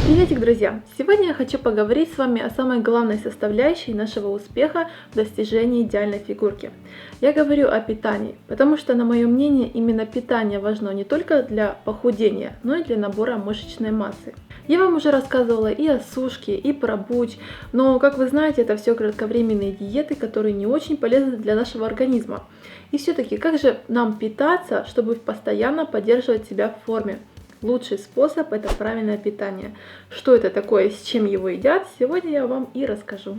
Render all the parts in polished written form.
Приветик, друзья! Сегодня я хочу поговорить с вами о самой главной составляющей нашего успеха в достижении идеальной фигурки. Я говорю о питании, потому что, на мое мнение, именно питание важно не только для похудения, но и для набора мышечной массы. Я вам уже рассказывала и о сушке, и про буч, но, как вы знаете, это все кратковременные диеты, которые не очень полезны для нашего организма. И все-таки, как же нам питаться, чтобы постоянно поддерживать себя в форме? Лучший способ – это правильное питание. Что это такое, с чем его едят, сегодня я вам и расскажу.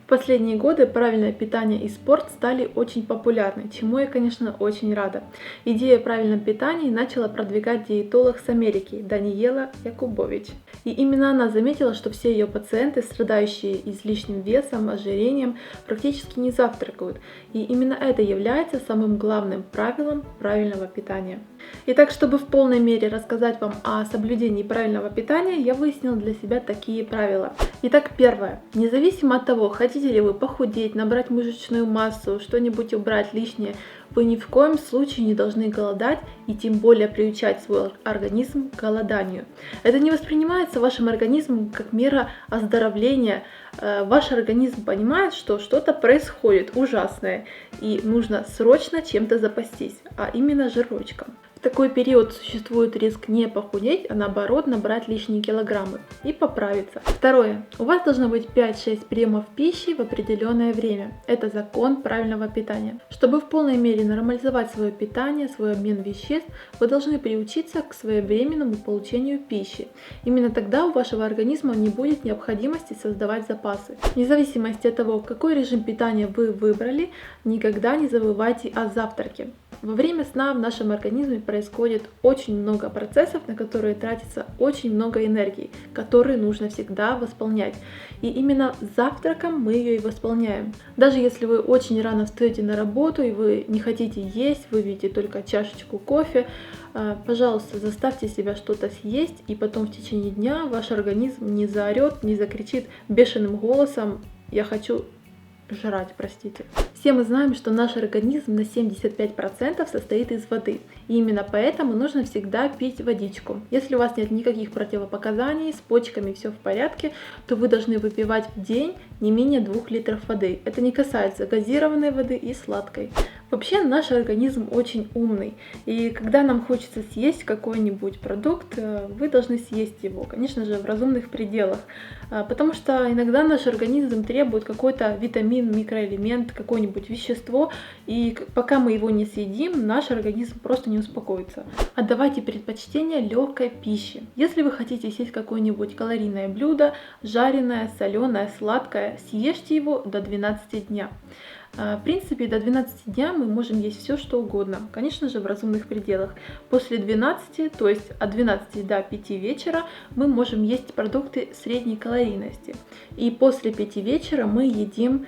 В последние годы правильное питание и спорт стали очень популярны, чему я, конечно, очень рада. Идею о правильном питании начала продвигать диетолог с Америки Даниела Якубович. И именно она заметила, что все ее пациенты, страдающие излишним весом, ожирением, практически не завтракают. И именно это является самым главным правилом правильного питания. Итак, чтобы в полной мере рассказать вам о соблюдении правильного питания, я выяснила для себя такие правила. Итак, первое. Независимо от того, хотите ли вы похудеть, набрать мышечную массу, что-нибудь убрать лишнее, вы ни в коем случае не должны голодать и тем более приучать свой организм к голоданию. Это не воспринимается вашим организмом как мера оздоровления. Ваш организм понимает, что что-то происходит ужасное и нужно срочно чем-то запастись, а именно жирочком. В такой период существует риск не похудеть, а наоборот набрать лишние килограммы и поправиться. Второе. У вас должно быть 5-6 приемов пищи в определенное время. Это закон правильного питания. Чтобы в полной мере нормализовать свое питание, свой обмен веществ, вы должны приучиться к своевременному получению пищи. Именно тогда у вашего организма не будет необходимости создавать запасы. Вне зависимости от того, какой режим питания вы выбрали, никогда не забывайте о завтраке. Во время сна в нашем организме происходит очень много процессов, на которые тратится очень много энергии, которые нужно всегда восполнять. И именно завтраком мы ее и восполняем. Даже если вы очень рано встаете на работу и вы не хотите есть, вы видите только чашечку кофе, пожалуйста, заставьте себя что-то съесть, и потом в течение дня ваш организм не заорет, не закричит бешеным голосом «я хочу жрать», простите. Все мы знаем, что наш организм на 75% состоит из воды. И именно поэтому нужно всегда пить водичку. Если у вас нет никаких противопоказаний, с почками все в порядке, то вы должны выпивать в день не менее 2 литров воды. Это не касается газированной воды и сладкой. Вообще наш организм очень умный, и когда нам хочется съесть какой-нибудь продукт, вы должны съесть его, конечно же, в разумных пределах, потому что иногда наш организм требует какой-то витамин, микроэлемент, какое-нибудь вещество, и пока мы его не съедим, наш организм просто не успокоится. Отдавайте предпочтение легкой пище. Если вы хотите съесть какое-нибудь калорийное блюдо, жареное, соленое, сладкое, съешьте его до 12 дня. В принципе, до 12 дня мы можем есть все, что угодно, конечно же, в разумных пределах. После 12, то есть от 12 до 5 вечера, мы можем есть продукты средней калорийности. И после 5 вечера мы едим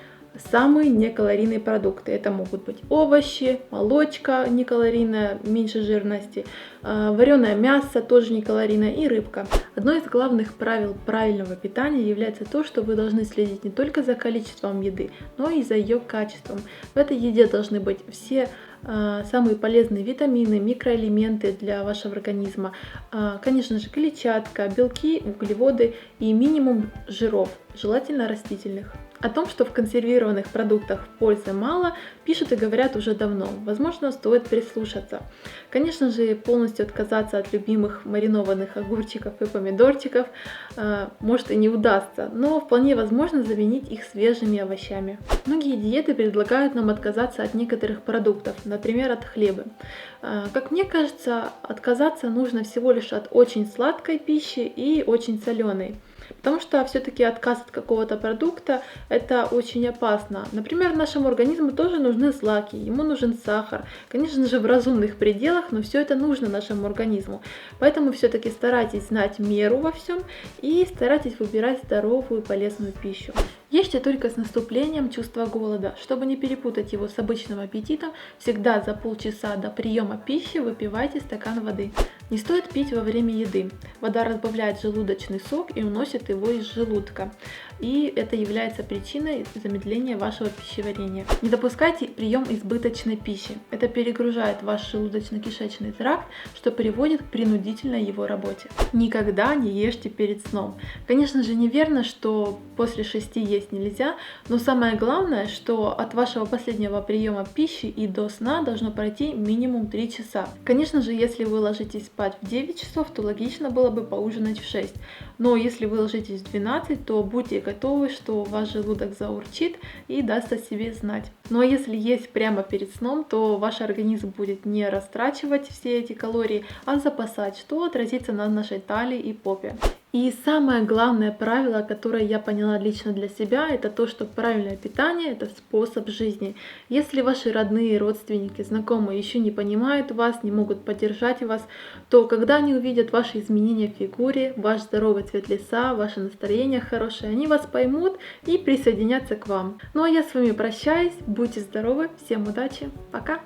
самые некалорийные продукты. Это могут быть овощи, молочка некалорийная, меньше жирности, вареное мясо тоже некалорийное и рыбка. Одно из главных правил правильного питания является то, что вы должны следить не только за количеством еды, но и за ее качеством. В этой еде должны быть все самые полезные витамины, микроэлементы для вашего организма, конечно же, клетчатка, белки, углеводы и минимум жиров, желательно растительных. О том, что в консервированных продуктах пользы мало, пишут и говорят уже давно. Возможно, стоит прислушаться. Конечно же, полностью отказаться от любимых маринованных огурчиков и помидорчиков может и не удастся, но вполне возможно заменить их свежими овощами. Многие диеты предлагают нам отказаться от некоторых продуктов, например, от хлеба. Как мне кажется, отказаться нужно всего лишь от очень сладкой пищи и очень соленой. Потому что все-таки отказ от какого-то продукта это очень опасно. Например, нашему организму тоже нужны злаки, ему нужен сахар. Конечно же, в разумных пределах, но все это нужно нашему организму. Поэтому все-таки старайтесь знать меру во всем и старайтесь выбирать здоровую и полезную пищу. Ешьте только с наступлением чувства голода. Чтобы не перепутать его с обычным аппетитом, всегда за полчаса до приема пищи выпивайте стакан воды. Не стоит пить во время еды. Вода разбавляет желудочный сок и уносит его из желудка. И это является причиной замедления вашего пищеварения. Не допускайте прием избыточной пищи. Это перегружает ваш желудочно-кишечный тракт, что приводит к принудительной его работе. Никогда не ешьте перед сном. Конечно же, неверно, что после 6 есть нельзя, но самое главное, что от вашего последнего приема пищи и до сна должно пройти минимум 3 часа. Конечно же, если вы ложитесь спать в 9 часов, то логично было бы поужинать в 6. Но если вы ложитесь в 12, то будьте готовы, что ваш желудок заурчит и даст о себе знать. Но если есть прямо перед сном, то ваш организм будет не растрачивать все эти калории, а запасать, что отразится на нашей талии и попе. И самое главное правило, которое я поняла лично для себя, это то, что правильное питание – это способ жизни. Если ваши родные, родственники, знакомые еще не понимают вас, не могут поддержать вас, то когда они увидят ваши изменения в фигуре, ваш здоровый цвет лица, ваше настроение хорошее, они вас поймут и присоединятся к вам. Ну а я с вами прощаюсь, будьте здоровы, всем удачи, пока!